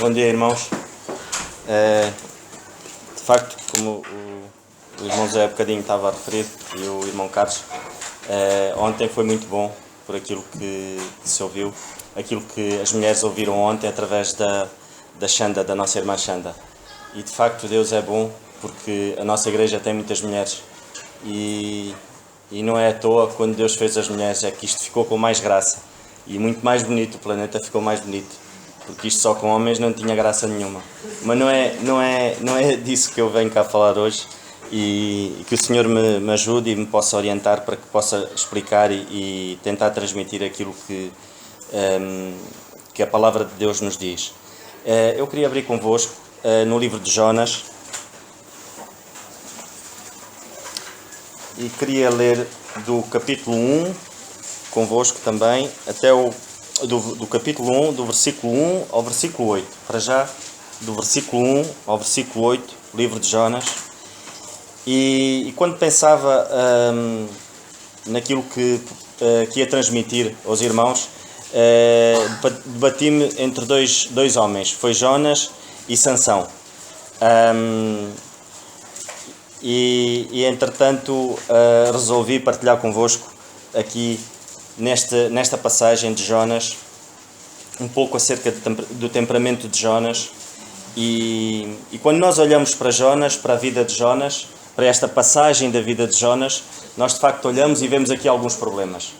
Bom dia, irmãos. De facto, como o irmão Zé há bocadinho estava a referir, e o irmão Carlos, ontem foi muito bom por aquilo que se ouviu, aquilo que as mulheres ouviram ontem através da Xanda, da nossa irmã Xanda. E de facto Deus é bom porque a nossa igreja tem muitas mulheres e não é à toa quando Deus fez as mulheres é que isto ficou com mais graça e muito mais bonito, o planeta ficou mais bonito, porque isto só com homens não tinha graça nenhuma. Mas não é disso que eu venho cá falar hoje e que o Senhor me ajude e me possa orientar para que possa explicar e tentar transmitir aquilo que a palavra de Deus nos diz. Eu queria abrir convosco no livro de Jonas e queria ler do capítulo 1 convosco também, até do capítulo 1, do versículo 1 ao versículo 8. Para já, do versículo 1 ao versículo 8, livro de Jonas. E quando pensava naquilo que ia transmitir aos irmãos, debati-me entre dois homens, foi Jonas e Sansão. E entretanto resolvi partilhar convosco aqui nesta passagem de Jonas um pouco acerca do temperamento de Jonas e quando nós olhamos para Jonas, para a vida de Jonas, para esta passagem da vida de Jonas, nós de facto olhamos e vemos aqui alguns problemas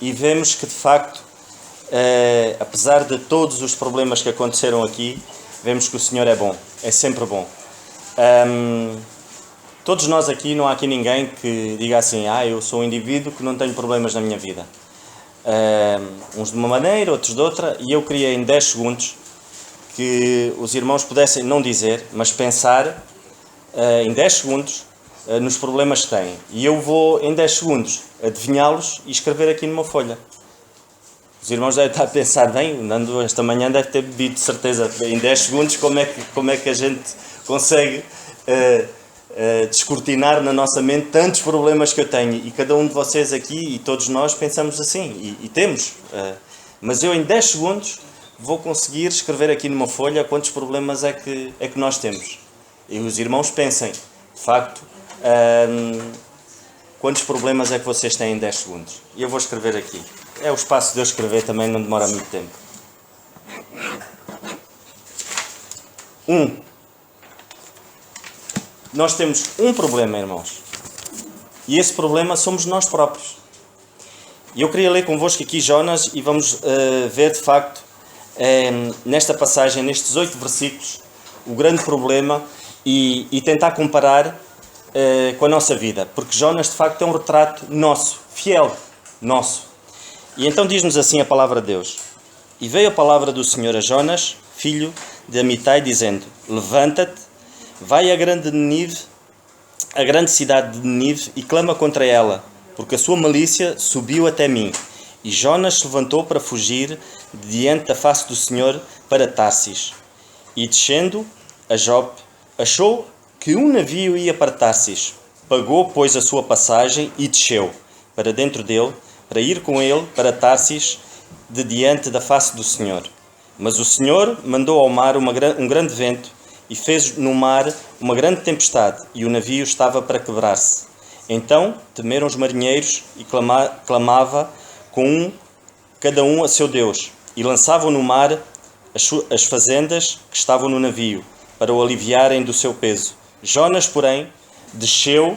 e vemos que de facto apesar de todos os problemas que aconteceram aqui, vemos que o Senhor é bom, é sempre bom. Todos nós aqui, não há aqui ninguém que diga assim, eu sou um indivíduo que não tenho problemas na minha vida. Uns de uma maneira, outros de outra, e eu queria em 10 segundos que os irmãos pudessem não dizer, mas pensar em 10 segundos nos problemas que têm. E eu vou em 10 segundos adivinhá-los e escrever aqui numa folha. Os irmãos devem estar a pensar, bem, o Nando esta manhã deve ter bebido, de certeza, em 10 segundos, como é que a gente consegue descortinar na nossa mente tantos problemas que eu tenho. E cada um de vocês aqui, e todos nós, pensamos assim, e temos. Mas eu em 10 segundos vou conseguir escrever aqui numa folha quantos problemas é que nós temos. E os irmãos pensem, de facto, quantos problemas é que vocês têm em 10 segundos. E eu vou escrever aqui. É o espaço de eu escrever, também não demora muito tempo. 1. Nós temos um problema, irmãos. E esse problema somos nós próprios. E eu queria ler convosco aqui Jonas e vamos ver de facto, nesta passagem, nestes 8 versículos, o grande problema e tentar comparar com a nossa vida. Porque Jonas de facto é um retrato nosso, fiel, nosso. E então diz-nos assim a palavra de Deus. E veio a palavra do Senhor a Jonas, filho de Amitai, dizendo: Levanta-te, vai a grande cidade de Nínive e clama contra ela, porque a sua malícia subiu até mim. E Jonas se levantou para fugir diante da face do Senhor para Tarsis. E descendo a Jope, achou que um navio ia para Tarsis. Pagou, pois, a sua passagem e desceu para dentro dele, para ir com ele para Tarsis, de diante da face do Senhor. Mas o Senhor mandou ao mar um grande vento, e fez no mar uma grande tempestade, e o navio estava para quebrar-se. Então temeram os marinheiros, e clamava cada um a seu Deus, e lançavam no mar as fazendas que estavam no navio, para o aliviarem do seu peso. Jonas, porém, desceu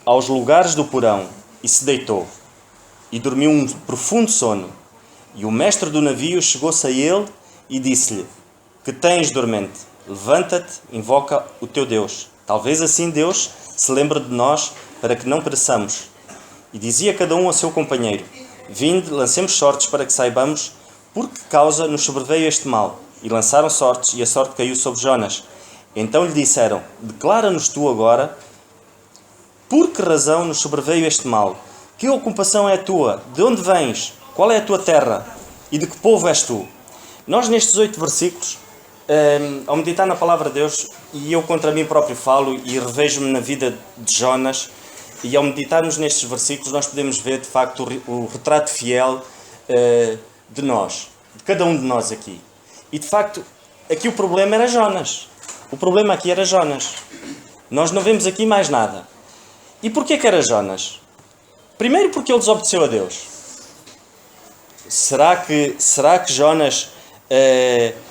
aos lugares do porão, e se deitou, e dormiu um profundo sono. E o mestre do navio chegou-se a ele e disse-lhe: Que tens, dormente? Levanta-te, invoca o teu Deus. Talvez assim Deus se lembre de nós, para que não pereçamos. E dizia cada um a seu companheiro: Vinde, lancemos sortes para que saibamos por que causa nos sobreveio este mal. E lançaram sortes, e a sorte caiu sobre Jonas. Então lhe disseram: Declara-nos tu agora por que razão nos sobreveio este mal. Que ocupação é a tua? De onde vens? Qual é a tua terra? E de que povo és tu? Nós nestes 8 versículos, ao meditar na palavra de Deus, e eu contra mim próprio falo e revejo-me na vida de Jonas, e ao meditarmos nestes versículos nós podemos ver de facto o retrato fiel de nós. de cada um de nós aqui. E de facto, aqui o problema era Jonas. O problema aqui era Jonas. Nós não vemos aqui mais nada. E porquê que era Jonas? Primeiro porque ele desobedeceu a Deus. Será que Jonas,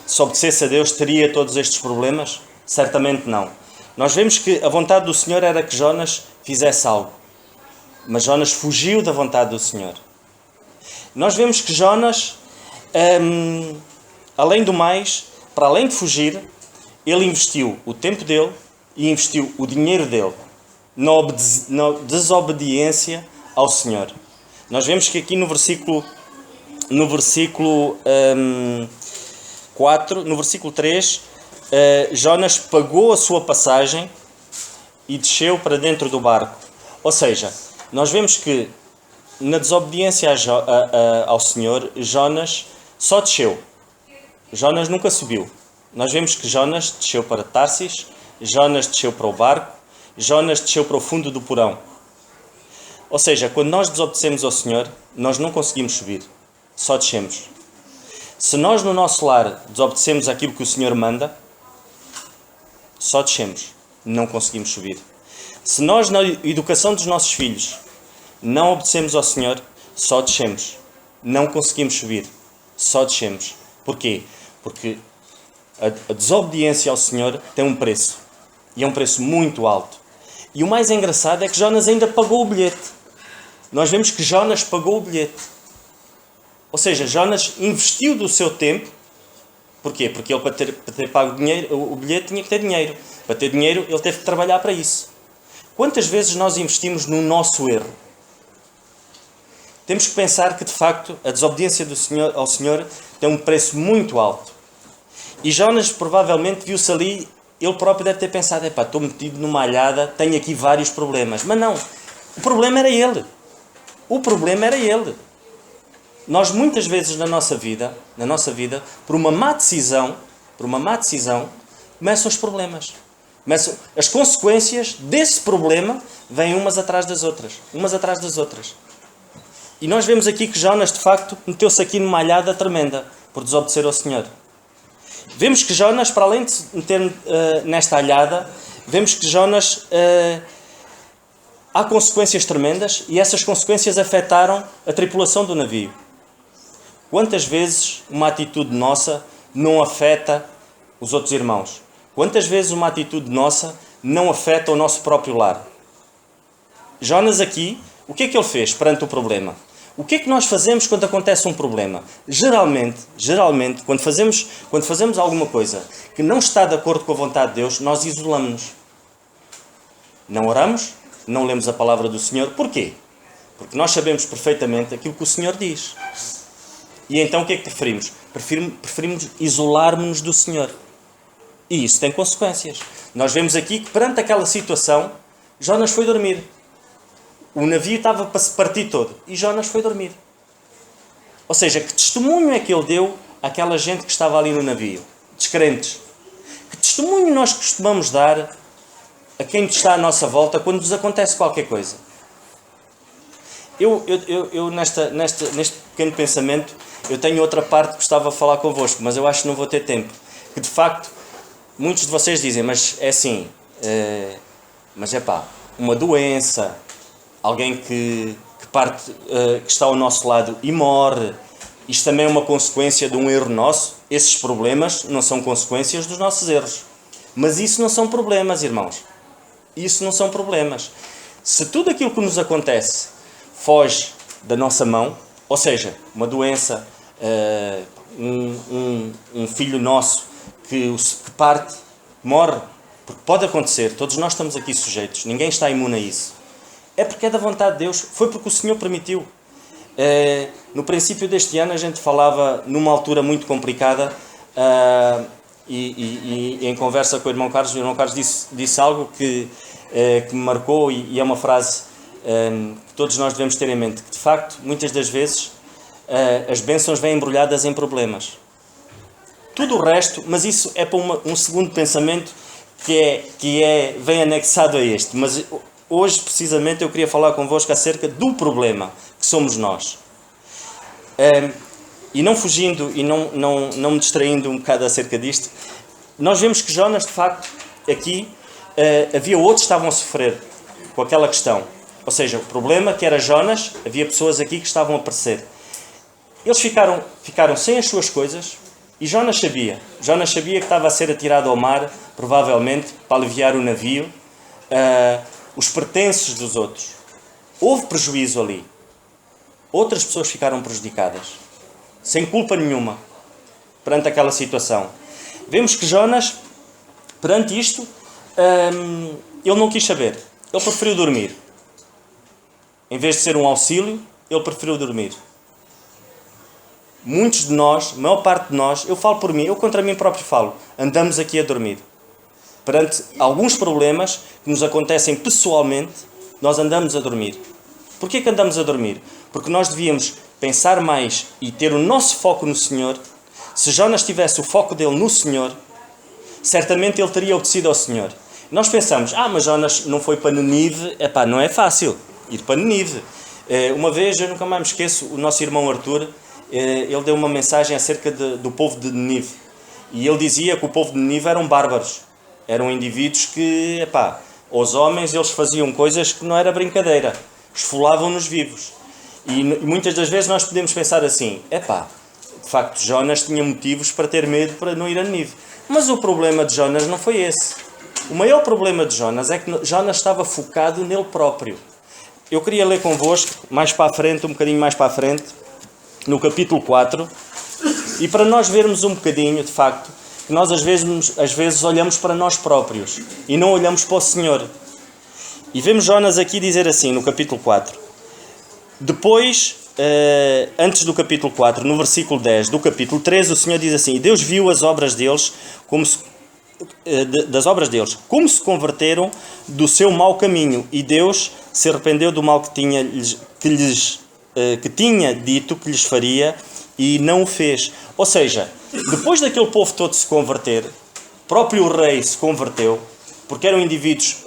se obedecesse a Deus, teria todos estes problemas? Certamente não. Nós vemos que a vontade do Senhor era que Jonas fizesse algo. Mas Jonas fugiu da vontade do Senhor. Nós vemos que Jonas, além do mais, para além de fugir, ele investiu o tempo dele e investiu o dinheiro dele na desobediência ao Senhor. Nós vemos que aqui no versículo 4, no versículo 3, Jonas pagou a sua passagem e desceu para dentro do barco. Ou seja, nós vemos que na desobediência ao Senhor, Jonas só desceu. Jonas nunca subiu. Nós vemos que Jonas desceu para Tarsis, Jonas desceu para o barco, Jonas desceu para o fundo do porão. Ou seja, quando nós desobedecemos ao Senhor, nós não conseguimos subir, só descemos. Se nós no nosso lar desobedecemos aquilo que o Senhor manda, só descemos, não conseguimos subir. Se nós na educação dos nossos filhos não obedecemos ao Senhor, só descemos, não conseguimos subir, só descemos. Porquê? Porque a desobediência ao Senhor tem um preço, e é um preço muito alto. E o mais engraçado é que Jonas ainda pagou o bilhete. Nós vemos que Jonas pagou o bilhete. Ou seja, Jonas investiu do seu tempo. Porquê? Porque ele, para ter pago o bilhete, tinha que ter dinheiro. Para ter dinheiro, ele teve que trabalhar para isso. Quantas vezes nós investimos no nosso erro? Temos que pensar que, de facto, a desobediência ao Senhor tem um preço muito alto. E Jonas, provavelmente, viu-se ali, ele próprio deve ter pensado, estou metido numa alhada, tenho aqui vários problemas. Mas não, o problema era ele. O problema era ele. Nós, muitas vezes na nossa vida, por uma má decisão, começam os problemas. As consequências desse problema vêm umas atrás das outras. E nós vemos aqui que Jonas, de facto, meteu-se aqui numa alhada tremenda por desobedecer ao Senhor. Vemos que Jonas, para além de se meter nesta alhada, vemos que Jonas há consequências tremendas e essas consequências afetaram a tripulação do navio. Quantas vezes uma atitude nossa não afeta os outros irmãos? Quantas vezes uma atitude nossa não afeta o nosso próprio lar? Jonas aqui, o que é que ele fez perante o problema? O que é que nós fazemos quando acontece um problema? Geralmente, quando fazemos alguma coisa que não está de acordo com a vontade de Deus, nós isolamos-nos. Não oramos, não lemos a palavra do Senhor. Porquê? Porque nós sabemos perfeitamente aquilo que o Senhor diz. E então o que é que preferimos? Preferimos isolar-nos do Senhor. E isso tem consequências. Nós vemos aqui que perante aquela situação, Jonas foi dormir. O navio estava para se partir todo. E Jonas foi dormir. Ou seja, que testemunho é que ele deu àquela gente que estava ali no navio? Descrentes. Que testemunho nós costumamos dar a quem está à nossa volta quando nos acontece qualquer coisa? Eu neste pequeno pensamento, eu tenho outra parte que gostava de falar convosco, mas eu acho que não vou ter tempo. Que de facto, muitos de vocês dizem, mas é assim, uma doença, alguém que está ao nosso lado e morre, isto também é uma consequência de um erro nosso. Esses problemas não são consequências dos nossos erros. Mas isso não são problemas, irmãos. Isso não são problemas. Se tudo aquilo que nos acontece foge da nossa mão, ou seja, uma doença, um filho nosso que parte, morre, porque pode acontecer, todos nós estamos aqui sujeitos, ninguém está imune a isso. É porque é da vontade de Deus, foi porque o Senhor permitiu. No princípio deste ano a gente falava numa altura muito complicada e em conversa com o irmão Carlos disse algo que me marcou e é uma frase que todos nós devemos ter em mente, que de facto, muitas das vezes, as bênçãos vêm embrulhadas em problemas. Tudo o resto, mas isso é para um segundo pensamento que vem anexado a este. Mas hoje, precisamente, eu queria falar convosco acerca do problema que somos nós. e não fugindo e não me distraindo um bocado acerca disto, nós vemos que Jonas, de facto, aqui havia outros que estavam a sofrer com aquela questão. Ou seja, o problema que era Jonas, havia pessoas aqui que estavam a perecer. Eles ficaram sem as suas coisas e Jonas sabia. Jonas sabia que estava a ser atirado ao mar, provavelmente, para aliviar o navio, os pertences dos outros. Houve prejuízo ali. Outras pessoas ficaram prejudicadas, sem culpa nenhuma, perante aquela situação. Vemos que Jonas, perante isto, ele não quis saber. Ele preferiu dormir. Em vez de ser um auxílio, ele preferiu dormir. Muitos de nós, a maior parte de nós, eu falo por mim, eu contra mim próprio falo, andamos aqui a dormir. Perante alguns problemas que nos acontecem pessoalmente, nós andamos a dormir. Porquê que andamos a dormir? Porque nós devíamos pensar mais e ter o nosso foco no Senhor. Se Jonas tivesse o foco dele no Senhor, certamente ele teria obedecido ao Senhor. Nós pensamos, mas Jonas não foi para Nínive. Não é fácil ir para Nínive. Uma vez, eu nunca mais me esqueço, o nosso irmão Arthur, ele deu uma mensagem acerca do povo de Nínive. E ele dizia que o povo de Nínive eram bárbaros. Eram indivíduos que, os homens, eles faziam coisas que não era brincadeira. Esfolavam-nos vivos. E muitas das vezes nós podemos pensar assim, de facto, Jonas tinha motivos para ter medo para não ir a Nínive. Mas o problema de Jonas não foi esse. O maior problema de Jonas é que Jonas estava focado nele próprio. Eu queria ler convosco, mais para a frente, um bocadinho mais para a frente, no capítulo 4, e para nós vermos um bocadinho, de facto, que nós às vezes olhamos para nós próprios e não olhamos para o Senhor. E vemos Jonas aqui dizer assim, no capítulo 4. Depois, antes do capítulo 4, no versículo 10 do capítulo 13, o Senhor diz assim: e Deus viu as obras deles, como se converteram do seu mau caminho, e Deus se arrependeu do mal que tinha dito que lhes faria, e não o fez. Ou seja, depois daquele povo todo se converter, o próprio rei se converteu, porque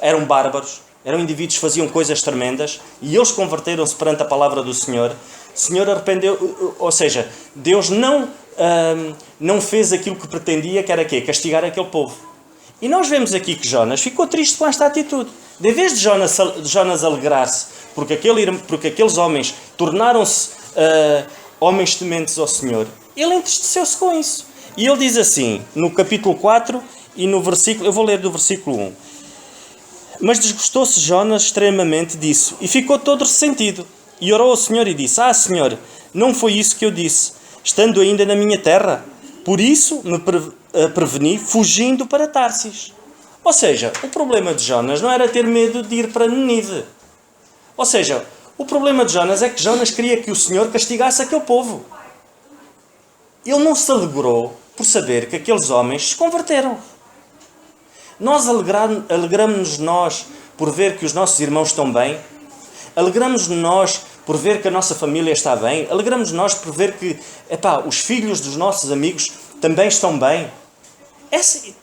eram bárbaros, eram indivíduos que faziam coisas tremendas, e eles converteram-se perante a palavra do Senhor. O Senhor arrependeu, ou seja, Deus não fez aquilo que pretendia, que era quê? Castigar aquele povo. E nós vemos aqui que Jonas ficou triste com esta atitude. De vez de Jonas alegrar-se porque aqueles homens tornaram-se homens tementes ao Senhor, ele entristeceu-se com isso. E ele diz assim, no capítulo 4 e no versículo, eu vou ler do versículo 1. Mas desgostou-se Jonas extremamente disso e ficou todo ressentido. E orou ao Senhor e disse: Senhor, não foi isso que eu disse, estando ainda na minha terra. Por isso me preveni, fugindo para Tarsis. Ou seja, o problema de Jonas não era ter medo de ir para Nínive. Ou seja, o problema de Jonas é que Jonas queria que o Senhor castigasse aquele povo. Ele não se alegrou por saber que aqueles homens se converteram. Nós alegramos-nos nós por ver que os nossos irmãos estão bem. Alegramos-nos nós por ver que a nossa família está bem. Alegramos-nos nós por ver que os filhos dos nossos amigos também estão bem.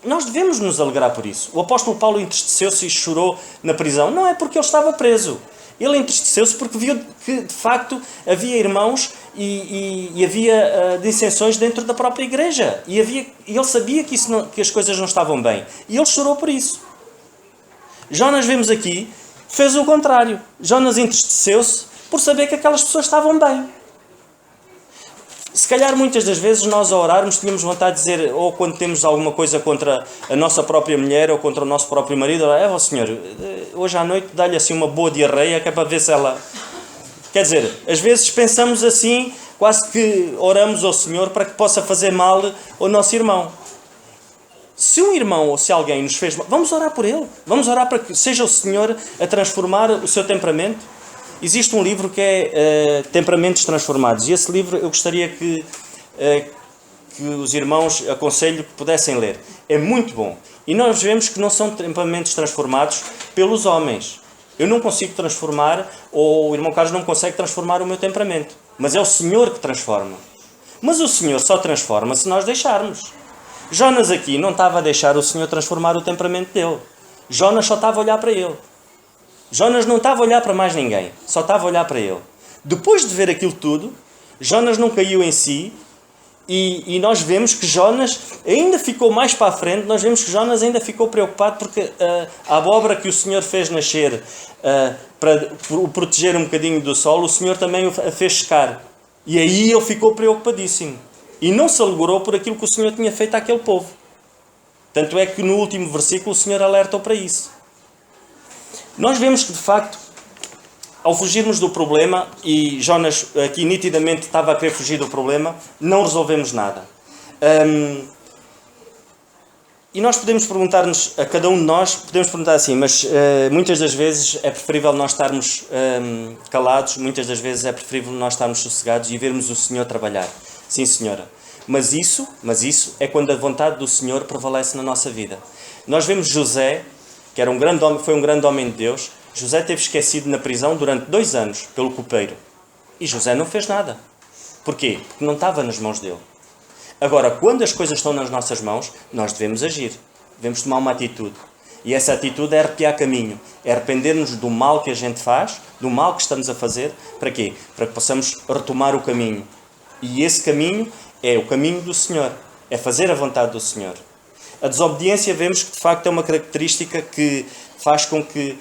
Nós devemos nos alegrar por isso. O apóstolo Paulo entristeceu-se e chorou na prisão. Não é porque ele estava preso. Ele entristeceu-se porque viu que, de facto, havia irmãos e havia dissensões dentro da própria igreja. E ele sabia que as coisas não estavam bem. E ele chorou por isso. Jonas, vemos aqui, fez o contrário. Jonas entristeceu-se por saber que aquelas pessoas estavam bem. Se calhar muitas das vezes nós a orarmos tínhamos vontade de dizer, ou quando temos alguma coisa contra a nossa própria mulher ou contra o nosso próprio marido, Senhor, hoje à noite dá-lhe assim uma boa diarreia que é para ver se ela... Quer dizer, às vezes pensamos assim, quase que oramos ao Senhor para que possa fazer mal ao nosso irmão. Se um irmão ou se alguém nos fez mal, vamos orar por ele. Vamos orar para que seja o Senhor a transformar o seu temperamento. Existe um livro que é Temperamentos Transformados. E esse livro eu gostaria que os irmãos, aconselho que pudessem ler. É muito bom. E nós vemos que não são temperamentos transformados pelos homens. Eu não consigo transformar, ou o irmão Carlos não consegue transformar o meu temperamento. Mas é o Senhor que transforma. Mas o Senhor só transforma se nós deixarmos. Jonas aqui não estava a deixar o Senhor transformar o temperamento dele. Jonas só estava a olhar para ele. Jonas não estava a olhar para mais ninguém, só estava a olhar para ele. Depois de ver aquilo tudo, Jonas não caiu em si E nós vemos que Jonas ainda ficou mais para a frente, nós vemos que Jonas ainda ficou preocupado porque a abóbora que o Senhor fez nascer para o proteger um bocadinho do sol, o Senhor também a fez secar. E aí ele ficou preocupadíssimo. E não se alegrou por aquilo que o Senhor tinha feito àquele povo. Tanto é que no último versículo o Senhor alertou para isso. Nós vemos que de facto, ao fugirmos do problema, e Jonas aqui nitidamente estava a querer fugir do problema, não resolvemos nada. E nós podemos perguntar-nos, a cada um de nós, podemos perguntar assim, mas muitas das vezes é preferível nós estarmos calados, muitas das vezes é preferível nós estarmos sossegados e vermos o Senhor trabalhar. Sim, Senhora. Mas isso é quando a vontade do Senhor prevalece na nossa vida. Nós vemos José, que era um grande homem, foi um grande homem de Deus. José esteve esquecido na prisão durante 2 anos pelo copeiro. E José não fez nada. Porquê? Porque não estava nas mãos dele. Agora, quando as coisas estão nas nossas mãos, nós devemos agir. Devemos tomar uma atitude. E essa atitude é arrepiar caminho. É arrepender-nos do mal que a gente faz, do mal que estamos a fazer. Para quê? Para que possamos retomar o caminho. E esse caminho é o caminho do Senhor. É fazer a vontade do Senhor. A desobediência vemos que de facto é uma característica que faz com que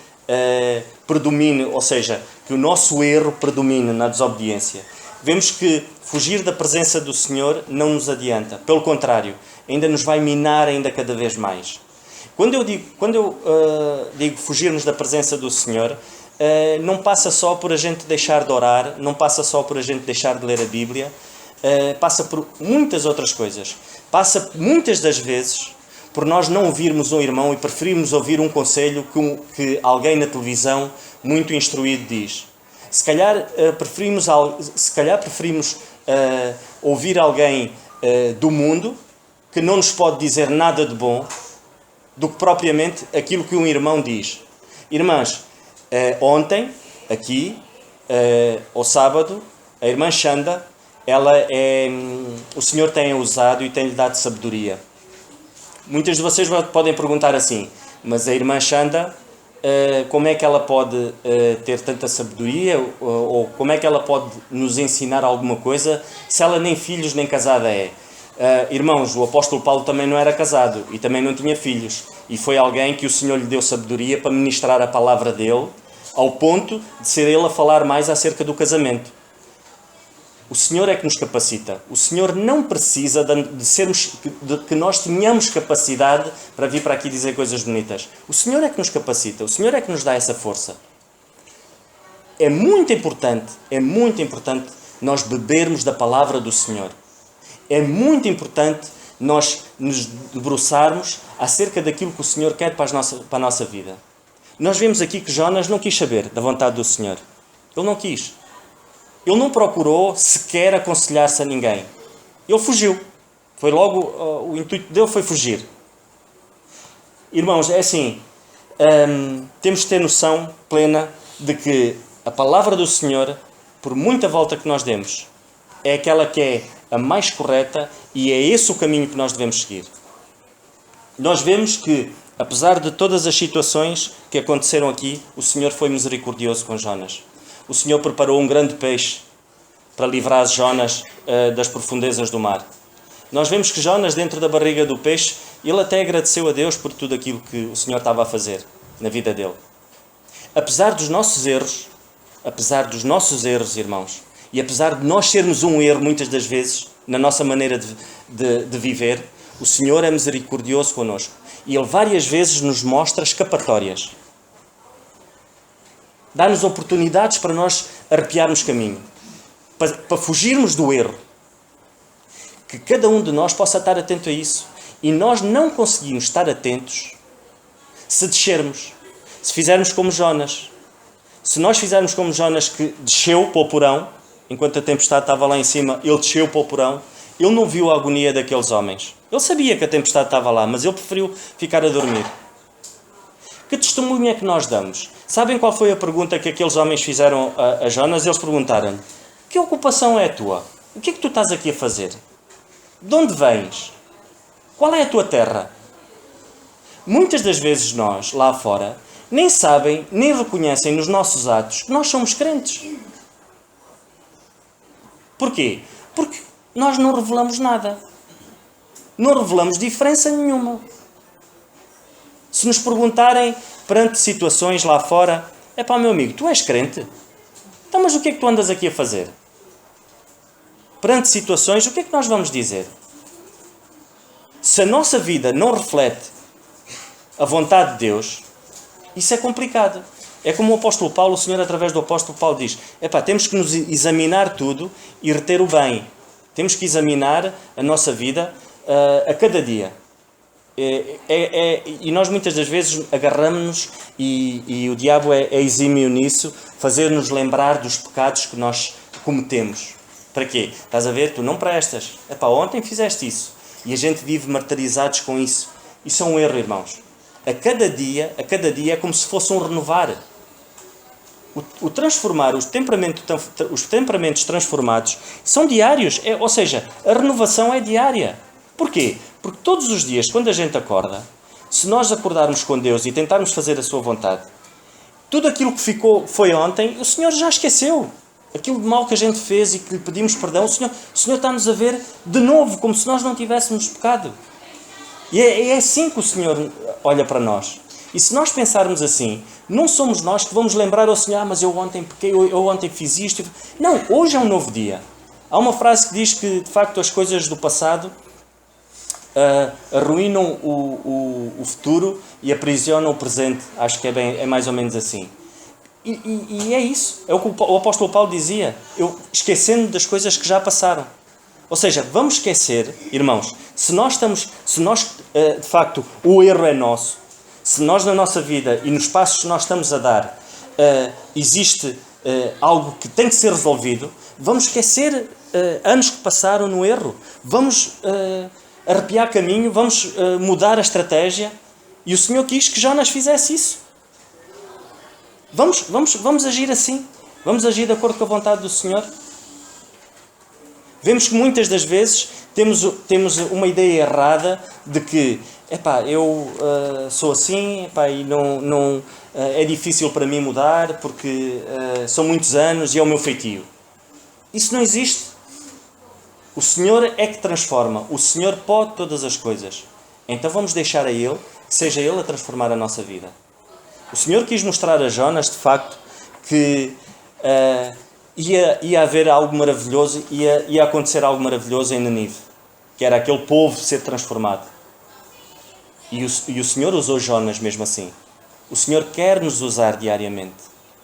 predomine, ou seja, que o nosso erro predomine na desobediência. Vemos que fugir da presença do Senhor não nos adianta. Pelo contrário, ainda nos vai minar ainda cada vez mais. Quando eu digo fugirmos da presença do Senhor, não passa só por a gente deixar de orar, não passa só por a gente deixar de ler a Bíblia, passa por muitas outras coisas. Passa muitas das vezes por nós não ouvirmos um irmão e preferirmos ouvir um conselho que alguém na televisão muito instruído diz. Se calhar preferimos ouvir alguém do mundo que não nos pode dizer nada de bom do que propriamente aquilo que um irmão diz. Irmãs, ontem, aqui, ao sábado, a irmã Xanda, o Senhor tem-a usado e tem-lhe dado sabedoria. Muitas de vocês podem perguntar assim, mas a irmã Xanda, como é que ela pode ter tanta sabedoria, ou como é que ela pode nos ensinar alguma coisa, se ela nem filhos nem casada é? Irmãos, o apóstolo Paulo também não era casado e também não tinha filhos. E foi alguém que o Senhor lhe deu sabedoria para ministrar a palavra dele, ao ponto de ser ele a falar mais acerca do casamento. O Senhor é que nos capacita. O Senhor não precisa de que nós tenhamos capacidade para vir para aqui dizer coisas bonitas. O Senhor é que nos capacita. O Senhor é que nos dá essa força. É muito importante nós bebermos da palavra do Senhor. É muito importante nós nos debruçarmos acerca daquilo que o Senhor quer para a nossa vida. Nós vemos aqui que Jonas não quis saber da vontade do Senhor. Ele não quis. Ele não procurou sequer aconselhar-se a ninguém. Ele fugiu. Foi logo, o intuito dele foi fugir. Irmãos, é assim, temos de ter noção plena de que a palavra do Senhor, por muita volta que nós demos, é aquela que é a mais correta e é esse o caminho que nós devemos seguir. Nós vemos que, apesar de todas as situações que aconteceram aqui, o Senhor foi misericordioso com Jonas. O Senhor preparou um grande peixe para livrar Jonas das profundezas do mar. Nós vemos que Jonas, dentro da barriga do peixe, ele até agradeceu a Deus por tudo aquilo que o Senhor estava a fazer na vida dele. Apesar dos nossos erros, irmãos, e apesar de nós sermos um erro muitas das vezes, na nossa maneira de viver, o Senhor é misericordioso connosco. E Ele várias vezes nos mostra escapatórias. Dá-nos oportunidades para nós arrepiarmos caminho. Para fugirmos do erro. Que cada um de nós possa estar atento a isso. E nós não conseguimos estar atentos se descermos. Se fizermos como Jonas. Se nós fizermos como Jonas, que desceu para o porão, enquanto a tempestade estava lá em cima, ele desceu para o porão, ele não viu a agonia daqueles homens. Ele sabia que a tempestade estava lá, mas ele preferiu ficar a dormir. Que testemunho é que nós damos? Sabem qual foi a pergunta que aqueles homens fizeram a Jonas? Eles perguntaram-lhe, que ocupação é a tua? O que é que tu estás aqui a fazer? De onde vens? Qual é a tua terra? Muitas das vezes nós, lá fora, nem sabem, nem reconhecem nos nossos atos que nós somos crentes. Porquê? Porque nós não revelamos nada. Não revelamos diferença nenhuma. Se nos perguntarem perante situações lá fora, meu amigo, tu és crente? Então, mas o que é que tu andas aqui a fazer? Perante situações, o que é que nós vamos dizer? Se a nossa vida não reflete a vontade de Deus, isso é complicado. É como o apóstolo Paulo, o Senhor através do apóstolo Paulo diz, temos que nos examinar tudo e reter o bem. Temos que examinar a nossa vida a cada dia. E nós muitas das vezes agarramos-nos e o diabo é exímio nisso, fazer-nos lembrar dos pecados que nós cometemos. Para quê? Estás a ver? Tu não prestas. Ontem fizeste isso. E a gente vive martirizados com isso. Isso é um erro, irmãos. A cada dia é como se fosse um renovar. O transformar, os temperamentos transformados são diários. Ou seja, a renovação é diária. Porquê? Porque todos os dias, quando a gente acorda, se nós acordarmos com Deus e tentarmos fazer a sua vontade, tudo aquilo que foi ontem, o Senhor já esqueceu. Aquilo de mal que a gente fez e que lhe pedimos perdão, o Senhor está-nos a ver de novo, como se nós não tivéssemos pecado. E é assim que o Senhor olha para nós. E se nós pensarmos assim, não somos nós que vamos lembrar ao Senhor, mas eu ontem pequei, eu ontem fiz isto. Não, hoje é um novo dia. Há uma frase que diz que, de facto, as coisas do passado arruinam o futuro e aprisionam o presente. Acho que é mais ou menos assim. E é isso. É o que o apóstolo Paulo dizia. Esquecendo das coisas que já passaram. Ou seja, vamos esquecer, irmãos, se nós de facto, o erro é nosso, se nós na nossa vida e nos passos que nós estamos a dar, existe algo que tem que ser resolvido, vamos esquecer anos que passaram no erro. Vamos arrepiar caminho, vamos mudar a estratégia. E o Senhor quis que Jonas fizesse isso. Vamos agir assim. Vamos agir de acordo com a vontade do Senhor. Vemos que muitas das vezes temos uma ideia errada de que eu sou assim e não é difícil para mim mudar porque são muitos anos e é o meu feitio. Isso não existe. O Senhor é que transforma. O Senhor pode todas as coisas. Então vamos deixar a Ele, que seja Ele a transformar a nossa vida. O Senhor quis mostrar a Jonas, de facto, que ia haver algo maravilhoso, ia acontecer algo maravilhoso em Nínive, que era aquele povo ser transformado. E o Senhor usou Jonas mesmo assim. O Senhor quer nos usar diariamente.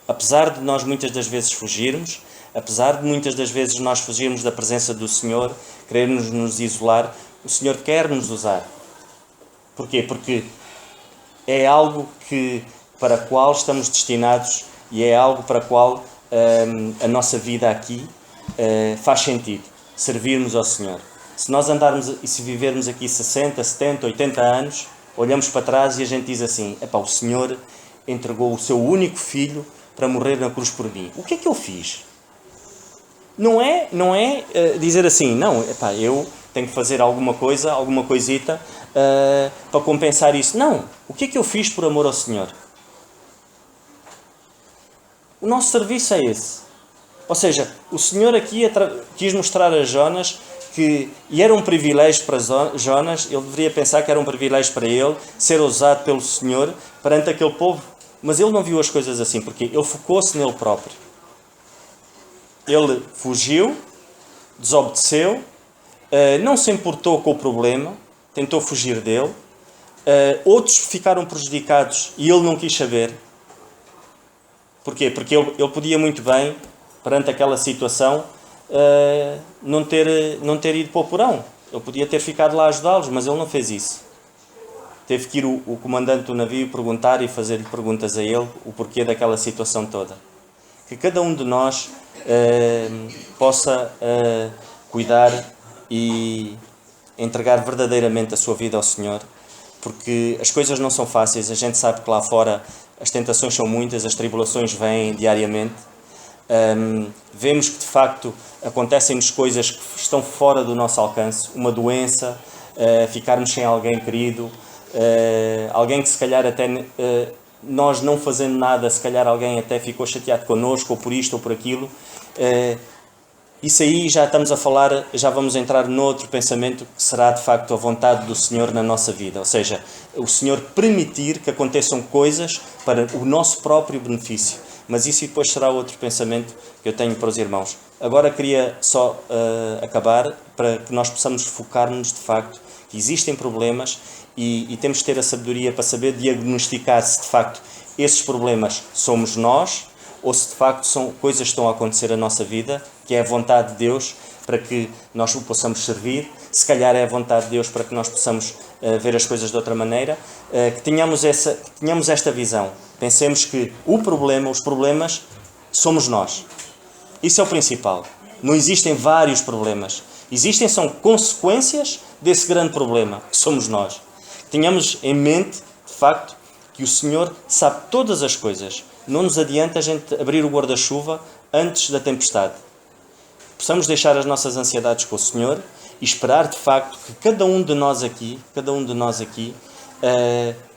Apesar de nós muitas das vezes fugirmos, apesar de muitas das vezes nós fugirmos da presença do Senhor, querermos nos isolar, o Senhor quer nos usar. Porquê? Porque é algo para o qual estamos destinados e é algo para o qual a nossa vida aqui faz sentido. Servirmos ao Senhor. Se nós andarmos e se vivermos aqui 60, 70, 80 anos, olhamos para trás e a gente diz assim, o Senhor entregou o seu único filho para morrer na cruz por mim. O que é que eu fiz? Não é dizer assim, não, eu tenho que fazer alguma coisita para compensar isso. Não. O que é que eu fiz por amor ao Senhor? O nosso serviço é esse. Ou seja, o Senhor aqui quis mostrar a Jonas e era um privilégio para Jonas, ele deveria pensar que era um privilégio para ele ser usado pelo Senhor perante aquele povo. Mas ele não viu as coisas assim, porque ele focou-se nele próprio. Ele fugiu, desobedeceu, não se importou com o problema, tentou fugir dele. Outros ficaram prejudicados e ele não quis saber. Porquê? Porque ele podia muito bem, perante aquela situação, não ter ido para o porão. Ele podia ter ficado lá a ajudá-los, mas ele não fez isso. Teve que ir o comandante do navio perguntar e fazer-lhe perguntas a ele o porquê daquela situação toda. Que cada um de nós possa cuidar e entregar verdadeiramente a sua vida ao Senhor, porque as coisas não são fáceis. A gente sabe que lá fora as tentações são muitas, as tribulações vêm diariamente. Vemos que de facto acontecem-nos coisas que estão fora do nosso alcance, uma doença, ficarmos sem alguém querido, alguém que se calhar até nós não fazendo nada, se calhar alguém até ficou chateado connosco ou por isto ou por aquilo. Isso aí já estamos a falar, já vamos entrar noutro pensamento que será de facto a vontade do Senhor na nossa vida. Ou seja, o Senhor permitir que aconteçam coisas para o nosso próprio benefício. Mas isso depois será outro pensamento que eu tenho para os irmãos. Agora queria só acabar para que nós possamos focar-nos de facto que existem problemas e temos que ter a sabedoria para saber diagnosticar se de facto esses problemas somos nós ou se de facto são coisas que estão a acontecer na nossa vida, que é a vontade de Deus para que nós o possamos servir, se calhar é a vontade de Deus para que nós possamos ver as coisas de outra maneira, que tenhamos esta visão. Pensemos que os problemas somos nós. Isso é o principal. Não existem vários problemas. Existem são consequências desse grande problema, que somos nós. Tenhamos em mente, de facto, que o Senhor sabe todas as coisas. Não nos adianta a gente abrir o guarda-chuva antes da tempestade. Possamos deixar as nossas ansiedades com o Senhor e esperar, de facto, que cada um de nós aqui,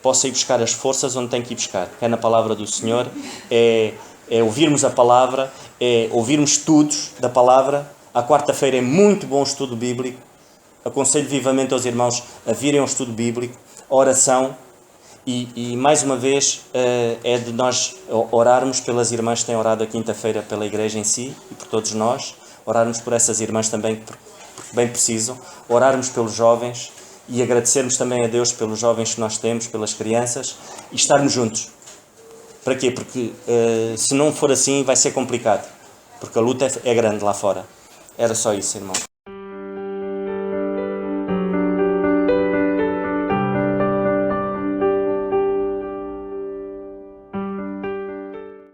possa ir buscar as forças onde tem que ir buscar. Que é na palavra do Senhor, é ouvirmos a palavra, é ouvirmos estudos da palavra. À quarta-feira é muito bom o estudo bíblico. Aconselho vivamente aos irmãos a virem ao estudo bíblico, a oração. E mais uma vez é de nós orarmos pelas irmãs que têm orado a quinta-feira pela igreja em si e por todos nós, orarmos por essas irmãs também porque bem precisam, orarmos pelos jovens e agradecermos também a Deus pelos jovens que nós temos, pelas crianças e estarmos juntos. Para quê? Porque se não for assim vai ser complicado, porque a luta é grande lá fora. Era só isso, irmão.